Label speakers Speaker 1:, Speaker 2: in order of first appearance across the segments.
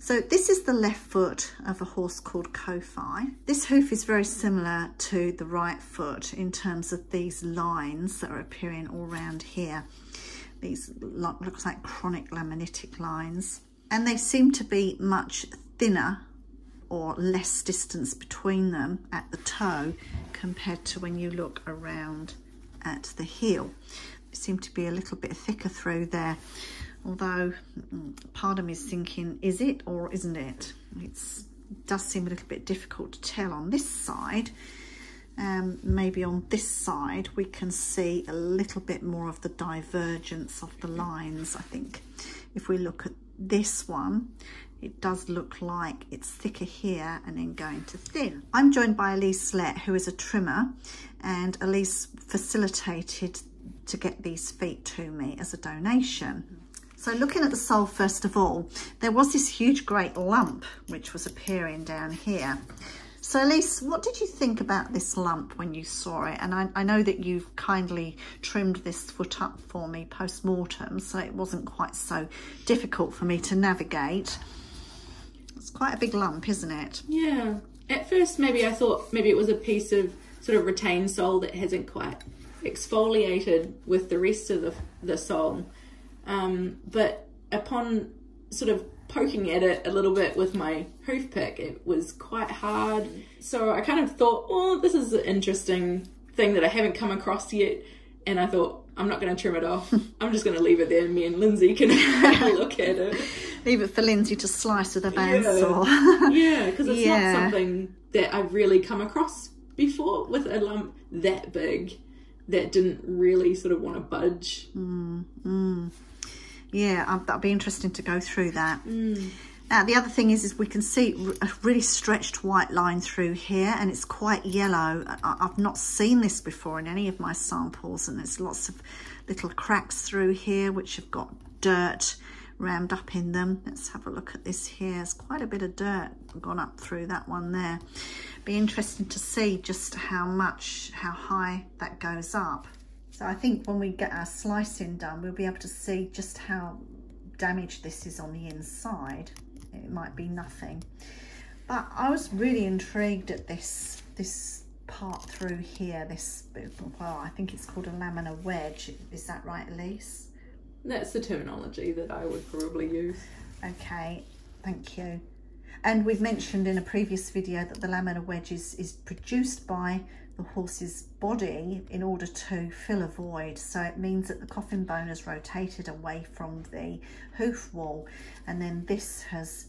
Speaker 1: So this is the left foot of a horse called Kowhai. This hoof is very similar to the right foot in terms of these lines that are appearing all around here. These looks like chronic laminitic lines, and they seem to be much thinner or less distance between them at the toe compared to when you look around at the heel. They seem to be a little bit thicker through there, although part of me is thinking, is it or isn't it? It does seem a little bit difficult to tell on this side. Maybe on this side we can see a little bit more of the divergence of the lines. I think if we look at this one, it does look like it's thicker here and then going to thin. I'm joined by Elise Slett, who is a trimmer, and Elise facilitated to get these feet to me as a donation. So looking at the sole first of all, there was this huge great lump which was appearing down here. So Elise, what did you think about this lump when you saw it? And I know that you've kindly trimmed this foot up for me post-mortem, so it wasn't quite so difficult for me to navigate. It's quite a big lump, isn't it?
Speaker 2: Yeah. At first, maybe I thought maybe it was a piece of sort of retained sole that hasn't quite exfoliated with the rest of the sole. But upon sort of poking at it a little bit with my hoof pick, it was quite hard. So I kind of thought, oh, this is an interesting thing that I haven't come across yet. And I thought, I'm not going to trim it off. I'm just going to leave it there and me and Lindsay can have a look at it.
Speaker 1: Leave it for Lindsay to slice with a bandsaw.
Speaker 2: Yeah, because it's not something that I've really come across before with a lump that big that didn't really sort of want to budge.
Speaker 1: Yeah, that'd be interesting to go through that. Now, the other thing is we can see a really stretched white line through here, and it's quite yellow. I've not seen this before in any of my samples, and there's lots of little cracks through here which have got dirt rammed up in them. Let's have a look at this here. There's quite a bit of dirt gone up through that one there. Be interesting to see just how high that goes up. So I think when we get our slicing done, we'll be able to see just how damaged this is on the inside. It might be nothing. But I was really intrigued at this part through here, well, I think it's called a laminar wedge. Is that right, Elise?
Speaker 2: That's the terminology that I would probably use.
Speaker 1: Okay, thank you. And we've mentioned in a previous video that the laminar wedge is produced by the horse's body in order to fill a void. So it means that the coffin bone has rotated away from the hoof wall, and then this has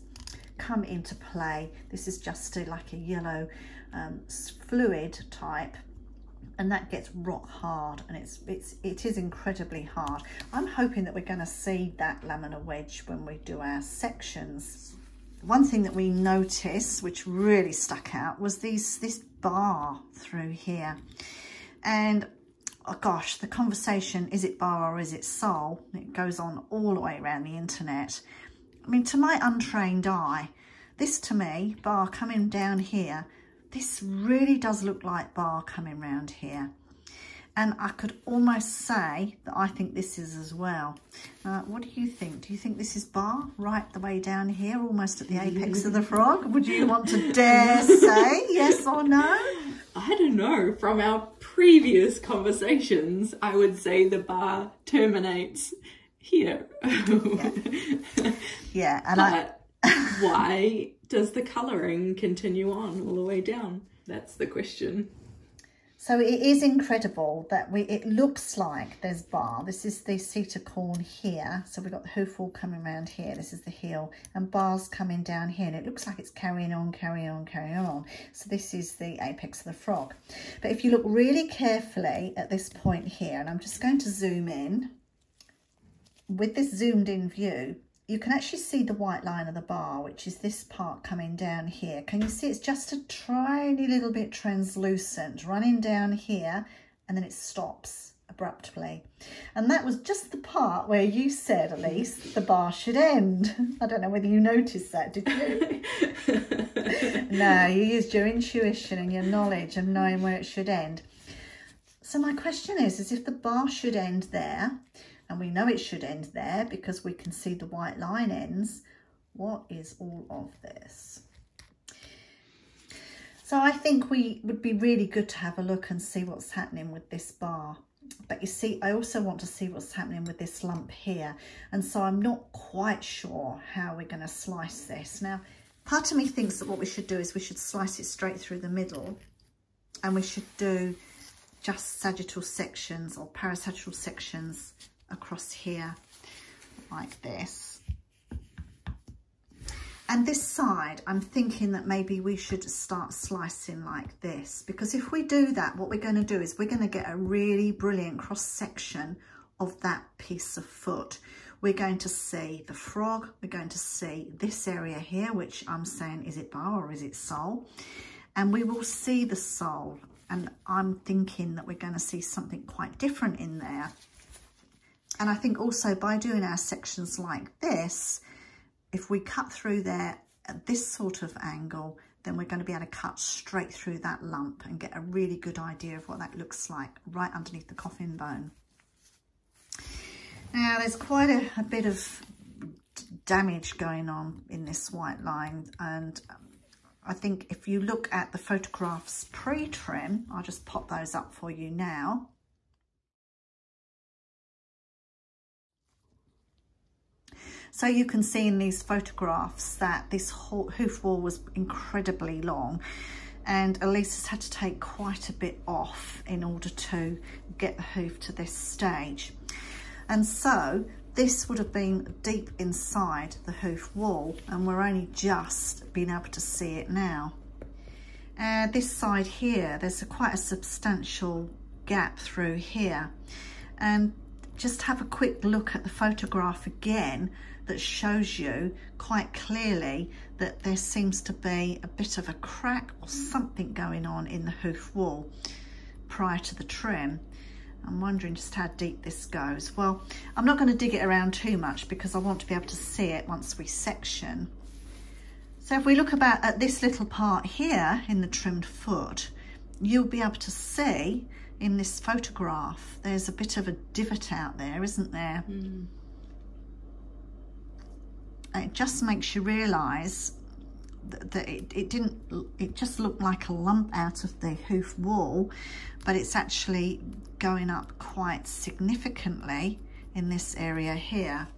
Speaker 1: come into play. This is just like a yellow fluid type, and that gets rock hard, and it is incredibly hard. I'm hoping that we're going to see that laminar wedge when we do our sections. One thing that we noticed which really stuck out was this bar through here, and oh gosh, the conversation, is it bar or is it sole? It goes on all the way around the internet. I mean, to my untrained eye, this to me, bar coming down here, this really does look like bar coming round here. And I could almost say that I think this is as well. What do you think? Do you think this is bar right the way down here, almost at the apex of the frog? Would you want to dare say yes or no?
Speaker 2: I don't know. From our previous conversations, I would say the bar terminates here.
Speaker 1: Yeah, and
Speaker 2: why does the colouring continue on all the way down? That's the question.
Speaker 1: So it is incredible that it looks like there's bar. This is the seat of corn here. So we've got the hoof wall coming around here. This is the heel, and bars coming down here. And it looks like it's carrying on, carrying on, carrying on. So this is the apex of the frog. But if you look really carefully at this point here, and I'm just going to zoom in. With this zoomed in view, you can actually see the white line of the bar, which is this part coming down here. Can you see it's just a tiny little bit translucent running down here, and then it stops abruptly. And that was just the part where you said, Elise, the bar should end. I don't know whether you noticed that, did you? No, you used your intuition and your knowledge of knowing where it should end. So my question is if the bar should end there, and we know it should end there because we can see the white line ends, What is all of this? So I think we would be really good to have a look and see what's happening with this bar. But you see, I also want to see what's happening with this lump here. And so I'm not quite sure how we're going to slice this. Now, part of me thinks that what we should do is we should slice it straight through the middle. And we should do just sagittal sections or parasagittal sections across here like this. And this side, I'm thinking that maybe we should start slicing like this, because if we do that, what we're going to do is we're going to get a really brilliant cross section of that piece of foot. We're going to see the frog, we're going to see this area here, which I'm saying, is it bar or is it sole? And we will see the sole, and I'm thinking that we're going to see something quite different in there. And I think also by doing our sections like this, if we cut through there at this sort of angle, then we're going to be able to cut straight through that lump and get a really good idea of what that looks like right underneath the coffin bone. Now, there's quite a bit of damage going on in this white line, and I think if you look at the photographs pre-trim, I'll just pop those up for you now. So you can see in these photographs that this hoof wall was incredibly long, and Elisa's had to take quite a bit off in order to get the hoof to this stage. And so this would have been deep inside the hoof wall, and we're only just being able to see it now. This side here, there's quite a substantial gap through here. And just have a quick look at the photograph again that shows you quite clearly that there seems to be a bit of a crack or something going on in the hoof wall prior to the trim. I'm wondering just how deep this goes. Well, I'm not going to dig it around too much because I want to be able to see it once we section. So if we look about at this little part here in the trimmed foot, you'll be able to see in this photograph there's a bit of a divot out there, isn't there? Mm. It just makes you realise that it just looked like a lump out of the hoof wall, but it's actually going up quite significantly in this area here.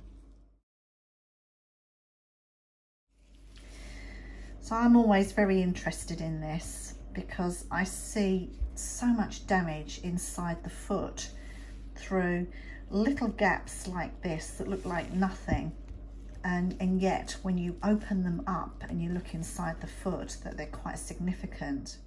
Speaker 1: So I'm always very interested in this because I see so much damage inside the foot through little gaps like this that look like nothing. And yet when you open them up and you look inside the foot, that they're quite significant.